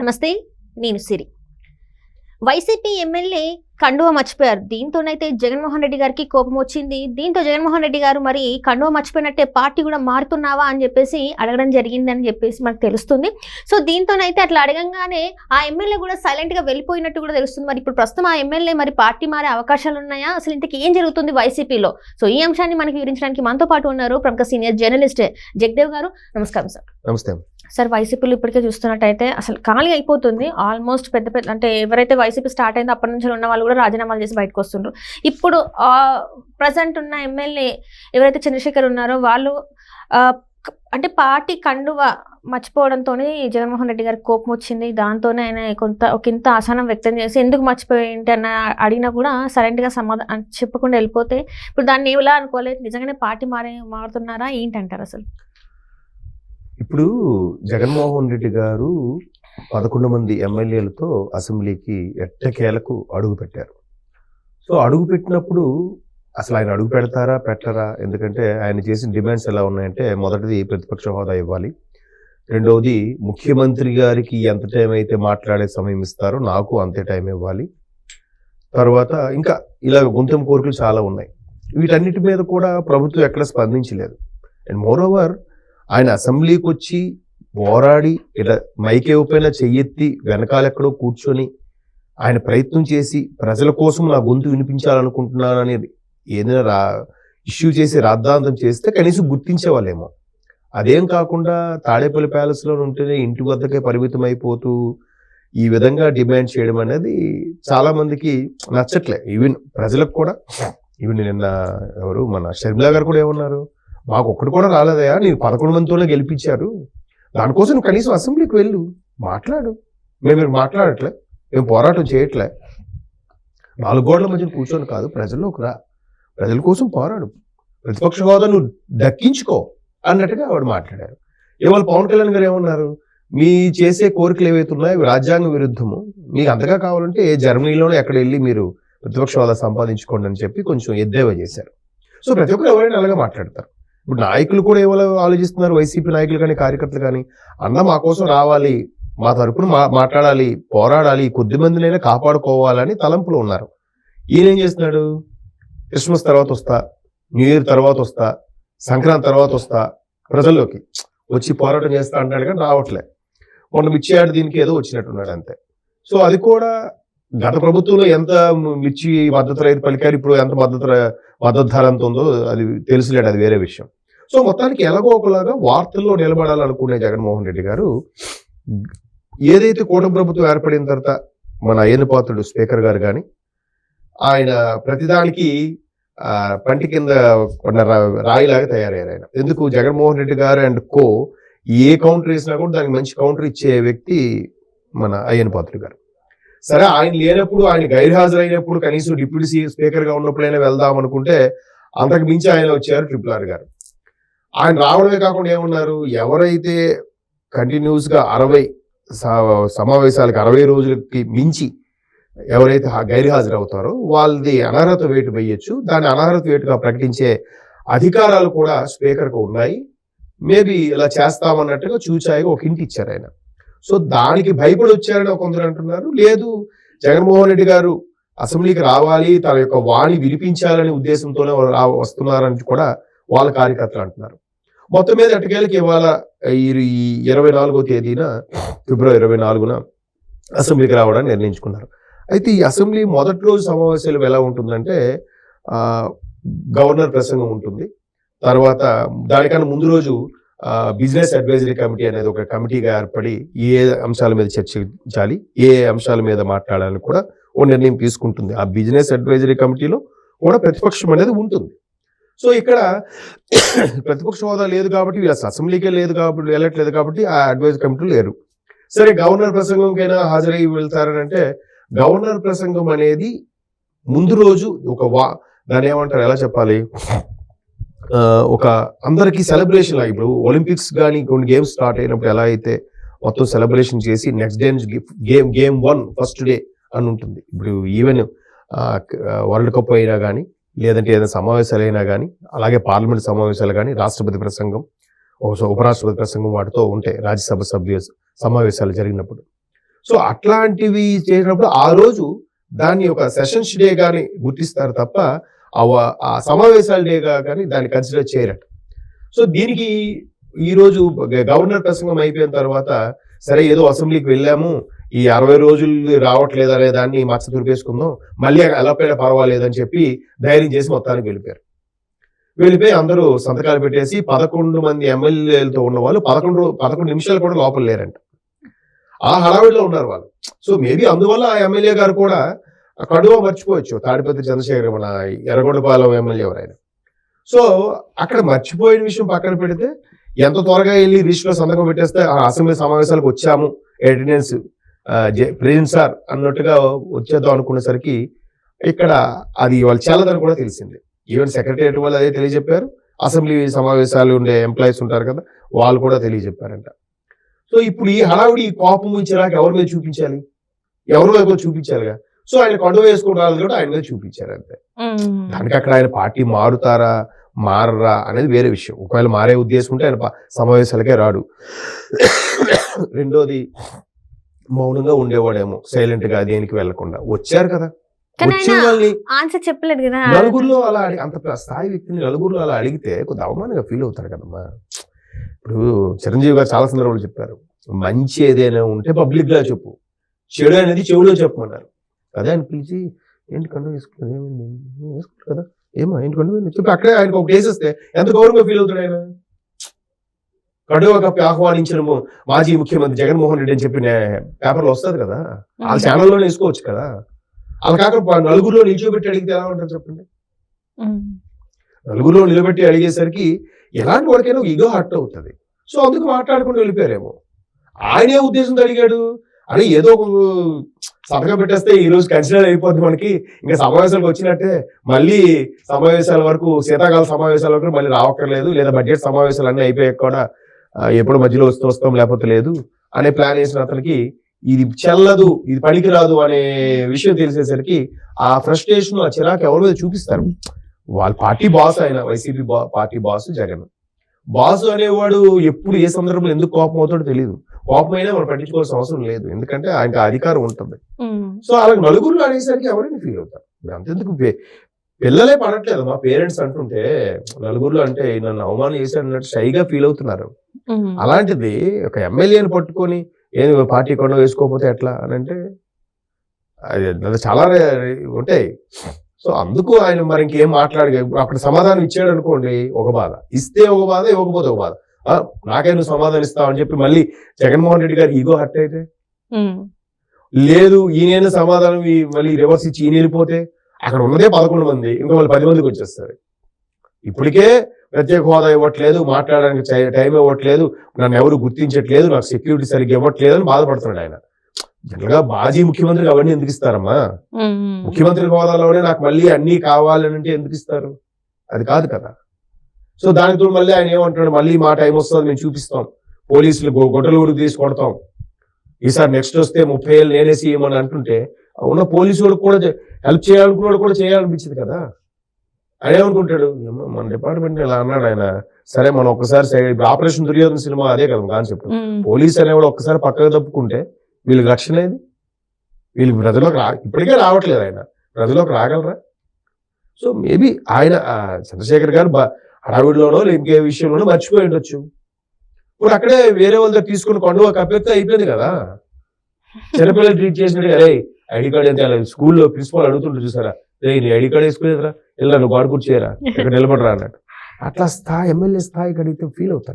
నమస్తే, నేను సిరి. YCP MLA కండువ మర్చిపోయారు. దీంతోనైతే జగన్మోహన్ రెడ్డి గారికి కోపం వచ్చింది. దీంతో జగన్మోహన్ రెడ్డి గారు మరి కండువ మర్చిపోయినట్టే పార్టీ కూడా మారుతున్నావా అని చెప్పేసి అడగడం జరిగిందని చెప్పేసి మనకు తెలుస్తుంది. సో దీంతోనైతే అట్లా అడగంగానే ఆ ఎమ్మెల్యే కూడా సైలెంట్ గా వెళ్ళిపోయినట్టు కూడా తెలుస్తుంది. మరి ఇప్పుడు ప్రస్తుతం ఆ ఎమ్మెల్యే మరి పార్టీ మారే అవకాశాలు ఉన్నాయా, అసలు ఇంతకీ ఏం జరుగుతుంది వైసీపీలో? సో ఈ అంశాన్ని మనకి వివరించడానికి మనతో పాటు ఉన్నారు ప్రముఖ సీనియర్ జర్నలిస్ట్ జగదేవ్ గారు. నమస్కారం సార్. నమస్తే సార్, వైసీపీలో ఇప్పటికే చూస్తున్నట్టయితే అసలు ఖాళీ అయిపోతుంది. ఆల్మోస్ట్ పెద్ద పెద్ద అంటే ఎవరైతే వైసీపీ స్టార్ట్ అయిందో అప్పటి నుంచి ఉన్న వాళ్ళు కూడా రాజీనామాలు చేసి బయటకు వస్తుండ్రు. ఇప్పుడు ప్రజెంట్ ఉన్న ఎమ్మెల్యే ఎవరైతే చంద్రశేఖర్ ఉన్నారో వాళ్ళు అంటే పార్టీ కండువ మర్చిపోవడంతో జగన్మోహన్ రెడ్డి గారికి కోపం వచ్చింది. దాంతోనే ఆయన ఒకంత అసహనం వ్యక్తం చేసి ఎందుకు మర్చిపోయి అన్న అడిగినా కూడా సరైనగా సమాధానం చెప్పకుండా వెళ్ళిపోతే ఇప్పుడు దాన్ని ఎలా అనుకోలేదు, నిజంగానే పార్టీ మారుతున్నారా ఏంటంటారు అసలు? ఇప్పుడు జగన్మోహన్ రెడ్డి గారు 11 మంది ఎమ్మెల్యేలతో అసెంబ్లీకి ఎట్టకేలకు అడుగు పెట్టారు. సో అడుగు పెట్టినప్పుడు అసలు ఆయన అడుగు పెడతారా పెట్టరా? ఎందుకంటే ఆయన చేసిన డిమాండ్స్ ఎలా ఉన్నాయంటే, మొదటిది ప్రతిపక్ష హోదా ఇవ్వాలి, రెండవది ముఖ్యమంత్రి గారికి ఎంత టైం అయితే మాట్లాడే సమయం ఇస్తారో నాకు అంతే టైం ఇవ్వాలి, తర్వాత ఇంకా ఇలా గుంతెం కోరికలు చాలా ఉన్నాయి. వీటన్నిటి మీద కూడా ప్రభుత్వం ఎక్కడ స్పందించలేదు. అండ్ మోర్ ఓవర్ ఆయన అసెంబ్లీకి వచ్చి పోరాడి ఇలా మైక్ ఇవ్వకపోయినా చెయ్యెత్తి వెనకాలెక్కడో కూర్చొని ఆయన ప్రయత్నం చేసి ప్రజల కోసం నా గొంతు వినిపించాలనుకుంటున్నానని ఏదైనా ఇష్యూ చేసి రాద్ధాంతం చేస్తే కనీసం గుర్తించేవాళ్ళేమో. అదేం కాకుండా తాడేపల్లి ప్యాలెస్లో ఉంటేనే ఇంటి వద్దకే పరిమితం అయిపోతూ ఈ విధంగా డిమాండ్ చేయడం అనేది చాలా మందికి నచ్చట్లే. ఈవెన్ ప్రజలకు కూడా. ఈవెన్ నిన్న ఎవరు మన షర్మిలా గారు కూడా ఏమన్నారు, మాకు ఒక్కడు కూడా రాలేదయా, నేను 11 మందితోనే గెలిపించారు, దానికోసం నువ్వు కనీసం అసెంబ్లీకి వెళ్ళు, మాట్లాడు, మేము మాట్లాడట్లే, మేము పోరాటం చేయట్లే, 4 గోడల మధ్యన కూర్చొని కాదు, ప్రజల్లోకి రా, ప్రజల కోసం పోరాడు, ప్రతిపక్ష హోదా నువ్వు దక్కించుకో అన్నట్టుగా ఆవిడ మాట్లాడారు. ఇవాళ పవన్ కళ్యాణ్ గారు ఏమన్నారు, మీ చేసే కోరికలు ఏవైతే ఉన్నాయో అవి రాజ్యాంగ విరుద్ధము, మీకు అంతగా కావాలంటే జర్మనీలోనే ఎక్కడ వెళ్ళి మీరు ప్రతిపక్ష హోదా సంపాదించుకోండి అని చెప్పి కొంచెం ఎద్దేవా చేశారు. సో ప్రతి ఒక్కరు ఎవరైనా అలాగా మాట్లాడతారు. ఇప్పుడు నాయకులు కూడా ఏమైనా ఆలోచిస్తున్నారు, వైసీపీ నాయకులు కానీ కార్యకర్తలు కానీ, అన్న మా కోసం రావాలి, మా తరపున మాట్లాడాలి, పోరాడాలి, కొద్ది మందినైనా కాపాడుకోవాలని తలంపులు ఉన్నారు. ఈయన ఏం చేస్తున్నాడు, క్రిస్మస్ తర్వాత వస్తా, న్యూ ఇయర్ తర్వాత వస్తా, సంక్రాంతి తర్వాత వస్తా, ప్రజల్లోకి వచ్చి పోరాటం చేస్తా అంటాడు కానీ రావట్లే. మొన్న మిర్చి దీనికి ఏదో వచ్చినట్టున్నాడు అంతే. సో అది కూడా గత ప్రభుత్వంలో ఎంత మిర్చి మద్దతు రైతు పలికారు, ఇప్పుడు ఎంత మద్దతు ధర ఎంత ఉందో అది తెలుసులేడు, అది వేరే విషయం. సో మొత్తానికి ఎలాగో ఒకలాగా వార్తల్లో నిలబడాలనుకునే జగన్మోహన్ రెడ్డి గారు ఏదైతే కూటమి ప్రభుత్వం ఏర్పడిన తర్వాత మన అయ్యన్న పాత్రుడు స్పీకర్ గారు కానీ ఆయన ప్రతిదానికి పంటి కింద రాయిలాగా తయారయ్యారు. ఆయన ఎందుకు, జగన్మోహన్ రెడ్డి గారు అండ్ కో ఏ కౌంటర్ వేసినా కూడా దానికి మంచి కౌంటర్ ఇచ్చే వ్యక్తి మన అయ్యన్న పాత్రుడు గారు. సరే ఆయన లేనప్పుడు, ఆయన గైర్హాజరైనప్పుడు కనీసం డిప్యూటీ స్పీకర్ గా ఉన్నప్పుడైనా వెళ్దాం అనుకుంటే అంతకు మించి ఆయన వచ్చారు RRR గారు. ఆయన రావడమే కాకుండా ఏమన్నారు, ఎవరైతే కంటిన్యూస్ గా 60 సమావేశాలకు 60 రోజులకి మించి ఎవరైతే గైర్హాజరు అవుతారో వాళ్ళది అనర్హత వేటు వేయొచ్చు, దాన్ని అనర్హత వేటుగా ప్రకటించే అధికారాలు కూడా స్పీకర్కు ఉన్నాయి, మేబీ ఇలా చేస్తామన్నట్టుగా చూచాయిగా ఒక హింట్ ఇచ్చారు ఆయన. సో దానికి భయపడి వచ్చారని కొందరు అంటున్నారు. లేదు, జగన్మోహన్ రెడ్డి గారు అసెంబ్లీకి రావాలి, తన యొక్క వాణి వినిపించాలనే ఉద్దేశంతోనే వస్తున్నారని కూడా వాళ్ళ కార్యకర్తలు అంటున్నారు. మొత్తం మీద ఎట్టకేళ్ళకి ఇవాళ ఈ 24వ తేదీన ఫిబ్రవరి 24న అసెంబ్లీకి రావడానికి నిర్ణయించుకున్నారు. అయితే ఈ అసెంబ్లీ మొదటి రోజు సమావేశాలు ఎలా ఉంటుందంటే, గవర్నర్ ప్రసంగం ఉంటుంది, తర్వాత దానికన్నా ముందు రోజు బిజినెస్ అడ్వైజరీ కమిటీ అనేది ఒక కమిటీగా ఏర్పడి ఏ అంశాల మీద చర్చించాలి, ఏ అంశాల మీద మాట్లాడాలని కూడా ఓ నిర్ణయం తీసుకుంటుంది. ఆ బిజినెస్ అడ్వైజరీ కమిటీలో కూడా ప్రతిపక్షం అనేది ఉంటుంది. సో ఇక్కడ ప్రతిపక్ష హోదా లేదు కాబట్టి, అసెంబ్లీకే లేదు కాబట్టి, వెళ్ళట్లేదు కాబట్టి ఆ అడ్వైజరీ కమిటీ లేరు. సరే గవర్నర్ ప్రసంగంకైనా హాజరై వెళ్తారని అంటే, గవర్నర్ ప్రసంగం అనేది ముందు రోజు దాన్ని ఏమంటారు, ఎలా చెప్పాలి, ఒక అందరికీ సెలబ్రేషన్ లాగా. ఇప్పుడు ఒలింపిక్స్ కానీ కొన్ని గేమ్స్ స్టార్ట్ అయినప్పుడు ఎలా అయితే మొత్తం సెలబ్రేషన్ చేసి నెక్స్ట్ డే నుంచి గేమ్ 1 ఫస్ట్ డే అని ఉంటుంది. ఇప్పుడు ఈవెన్ వరల్డ్ కప్ అయినా కానీ, లేదంటే ఏదైనా సమావేశాలు అయినా కానీ, అలాగే పార్లమెంట్ సమావేశాలు కానీ, రాష్ట్రపతి ప్రసంగం, ఉపరాష్ట్రపతి ప్రసంగం వాటితో ఉంటాయి రాజ్యసభ సభ్య సమావేశాలు జరిగినప్పుడు. సో అట్లాంటివి చేసినప్పుడు ఆ రోజు దాన్ని ఒక సెషన్స్ డే గాని గుర్తిస్తారు తప్ప ఆ సమావేశాల డేగా కానీ దాన్ని కన్సిడర్ చేయరట. సో దీనికి ఈ రోజు గవర్నర్ ప్రసంగం అయిపోయిన తర్వాత సరే ఏదో అసెంబ్లీకి వెళ్ళాము, ఈ 60 రోజులు రావట్లేదు అనే దాన్ని మచ్చ తురిపేసుకుందాం, మళ్ళీ ఎలా పోయినా పర్వాలేదని చెప్పి ధైర్యం చేసి మొత్తానికి వెళ్ళిపోయి అందరూ సంతకాలు పెట్టేసి 11 మంది ఎమ్మెల్యేలతో ఉన్న వాళ్ళు 11 నిమిషాలు కూడా లోపల లేరంట. ఆ హడావిడిలో ఉన్నారు వాళ్ళు. సో మేబీ అందువల్ల ఆ ఎమ్మెల్యే గారు కూడా కడువ మర్చిపోవచ్చు. తాడిపత్రి చంద్రశేఖర్, మన ఎర్రగొండపాలెం ఎమ్మెల్యే ఎవరైనా. సో అక్కడ మర్చిపోయిన విషయం పక్కన పెడితే ఎంత త్వరగా వెళ్ళి రిజిస్టర్ సంతకం పెట్టేస్తే ఆ అసెంబ్లీ సమావేశాలకు వచ్చాము, అటెండెన్స్ ప్రెసిడెంట్ సార్ అన్నట్టుగా వచ్చేద్దాం అనుకునేసరికి ఇక్కడ అది వాళ్ళు చెల్లదని కూడా తెలిసింది. ఈవెన్ సెక్రటరియట్ వాళ్ళు అదే తెలియజెప్పారు, అసెంబ్లీ సమావేశాలు ఉండే ఎంప్లాయీస్ ఉంటారు కదా వాళ్ళు కూడా తెలియజెప్పారంట. సో ఇప్పుడు ఈ హడావుడి కోపం ఇచ్చేలాగా ఎవరి మీద చూపించాలి, ఎవరి వైపు చూపించాలిగా. సో ఆయన కండువ వేసుకోవడాలు కూడా ఆయన మీద చూపించారు అంతే. దానికి అక్కడ ఆయన పార్టీ మారుతారా మారరా అనేది వేరే విషయం. ఒకవేళ మారే ఉద్దేశం ఉంటే ఆయన సమావేశాలకే రాడు. రెండోది మౌనంగా ఉండేవాడేమో, సైలెంట్ గా దేనికి వెళ్లకుండా. వచ్చారు కదా, వచ్చిన వాళ్ళని ఆన్సర్ చెప్పలేదు కదా, నలుగురిలో అలా అంత స్థాయి వ్యక్తిని నలుగురిలో అలా అడిగితే కొద్ది అవమానంగా ఫీల్ అవుతారు కదమ్మా. ఇప్పుడు చిరంజీవి గారు చాలా సందర్భాలు చెప్పారు, మంచి ఏదైనా ఉంటే పబ్లిక్ గా చెప్పు, చెడు అనేది చెవులో చెప్పమన్నారు. అదే ఆయన పిలిచి ఏంటి కండు వేసుకున్నారు, ఏమైంది వేసుకుంటారు కదా, ఏమో ఏంటి కండు చెప్పి అక్కడే ఆయనకు ఒక వేసేస్తే ఎంత గౌరవంగా ఫీల్ అవుతాడు ఆయన. కండువా కప్పి ఆహ్వానించిన మాజీ ముఖ్యమంత్రి జగన్మోహన్ రెడ్డి అని చెప్పి పేపర్లో వస్తుంది కదా, వాళ్ళ ఛానల్లోనే వేసుకోవచ్చు కదా. అలా కాక నలుగురిలో నిల్చోబెట్టి అడిగితే ఎలా ఉంటుంది చెప్పండి. నలుగురిలో నిలబెట్టి అడిగేసరికి ఎలాంటి వాడికైనా ఒక ఈగో హర్ట్ అవుతుంది. సో అందుకు మాట్లాడుకుంటూ వెళ్ళిపోయారేమో. ఆయనే ఉద్దేశంతో అడిగాడు, అరే ఏదో ఒక సంతకం పెట్టేస్తే ఈ రోజు కన్సిడర్ అయిపోద్ది మనకి, ఇంకా సమావేశాలకు వచ్చినట్టే, మళ్ళీ సమావేశాల వరకు శీతాకాల సమావేశాల వరకు మళ్ళీ రావక్కర్లేదు, లేదా బడ్జెట్ సమావేశాలు అన్నీ అయిపోయాక కూడా ఎప్పుడు మధ్యలో వస్తాం లేకపోతే లేదు అనే ప్లాన్ వేసిన అతనికి ఇది చెల్లదు, ఇది పనికిరాదు అనే విషయం తెలిసేసరికి ఆ ఫ్రస్ట్రేషన్, ఆ చిరాకు ఎవరి మీద చూపిస్తారు. వాళ్ళ పార్టీ బాస్ ఆయన, YCP party boss Jagan. Boss అనేవాడు ఎప్పుడు ఏ సందర్భంలో ఎందుకు కోపం అవుతాడో తెలియదు. కోపం అయినా మనం పట్టించుకోవాల్సిన అవసరం లేదు, ఎందుకంటే ఆయనకి అధికారం ఉంటుంది. సో అలాగే నలుగురిలో అనేసరికి ఎవరైనా ఫీల్ అవుతారు. అంతెందుకు పిల్లలే పడట్లేదు, మా పేరెంట్స్ అంటుంటే నలుగురిలో అంటే నన్ను అవమానం చేశాడు అన్నట్టు షైగా ఫీల్ అవుతున్నారు. అలాంటిది ఒక ఎమ్మెల్యేని పట్టుకొని ఏది పార్టీ కొండ వేసుకోకపోతే ఎట్లా అని అంటే అది చాలా ఉంటాయి. సో అందుకు ఆయన మరి ఇంకేం మాట్లాడి అక్కడ సమాధానం ఇచ్చాడు అనుకోండి ఒక బాధ, ఇస్తే ఒక బాధ, ఇవ్వకపోతే ఒక బాధ. నాకే నువ్వు సమాధానం ఇస్తావు అని చెప్పి మళ్ళీ జగన్మోహన్ రెడ్డి గారు ఈగో హర్ట్ అయితే, లేదు ఈయన సమాధానం మళ్ళీ రివర్స్ ఇచ్చి ఈయన వెళ్ళిపోతే అక్కడ ఉన్నదే 11 మంది, ఇంకా మళ్ళీ 10 మందికి వచ్చేస్తారు. ఇప్పటికే ప్రత్యేక హోదా ఇవ్వట్లేదు, మాట్లాడడానికి టైం ఇవ్వట్లేదు, నన్ను ఎవరు గుర్తించట్లేదు, నాకు సెక్యూరిటీ సరిగ్గా ఇవ్వట్లేదు అని బాధపడుతున్నాడు ఆయన. జనరల్గా మాజీ ముఖ్యమంత్రికి అవన్నీ ఎందుకు ఇస్తారమ్మా? ముఖ్యమంత్రి హోదాలోనే నాకు మళ్ళీ అన్ని కావాలని అంటే ఎందుకు ఇస్తారు? అది కాదు కదా. సో దానితో మళ్ళీ ఆయన ఏమంటాడు, మళ్ళీ మా టైం వస్తుంది మేము చూపిస్తాం, పోలీసులు గొడ్డలు ఊరికి తీసి కొడతాం, ఈసారి నెక్స్ట్ వస్తే 30 ఏళ్ళు నేనే సీఎం అని అంటుంటే ఉన్న పోలీసు వాళ్ళకి కూడా హెల్ప్ చేయాలనుకున్నాడు కూడా చేయాలనిపించింది కదా. ఆయన ఏమనుకుంటాడు, మన డిపార్ట్మెంట్ ఇలా అన్నాడు ఆయన, సరే మనం ఒక్కసారి ఆపరేషన్ దుర్యోధన సినిమా అదే కదా కాన్సెప్ట్. పోలీసు అనేవాడు ఒక్కసారి పక్కకు తప్పుకుంటే వీళ్ళకి రక్షణ ఏది? వీళ్ళు ప్రజలోకి ఇప్పటికే రావట్లేదు, ఆయన ప్రజలోకి రాగలరా? సో మేబీ ఆయన చంద్రశేఖర్ గారు హడావిడిలోనో ఇంకే విషయంలోనో మర్చిపోయి ఉండొచ్చు. ఇప్పుడు అక్కడే వేరే వాళ్ళ దగ్గర తీసుకుని కొండ కప్పెత్తే అయిపోయింది కదా. చిన్నపిల్లలు ట్రీట్ చేసినట్టు అరే ఐడి కార్డ్ ఎంత స్కూల్లో ప్రిన్సిపాల్ అడుగుతుంటారు చూసారా, రే నీ ఐడి కార్డ్ వేసుకునేదిరా, ఇలా నువ్వు వాడుకూర్చేయరా, ఇక్కడ నిలబడరా అన్నట్టు. అట్లా ఎమ్మెల్యే స్థాయికి అడిగితే ఫీల్ అవుతారు.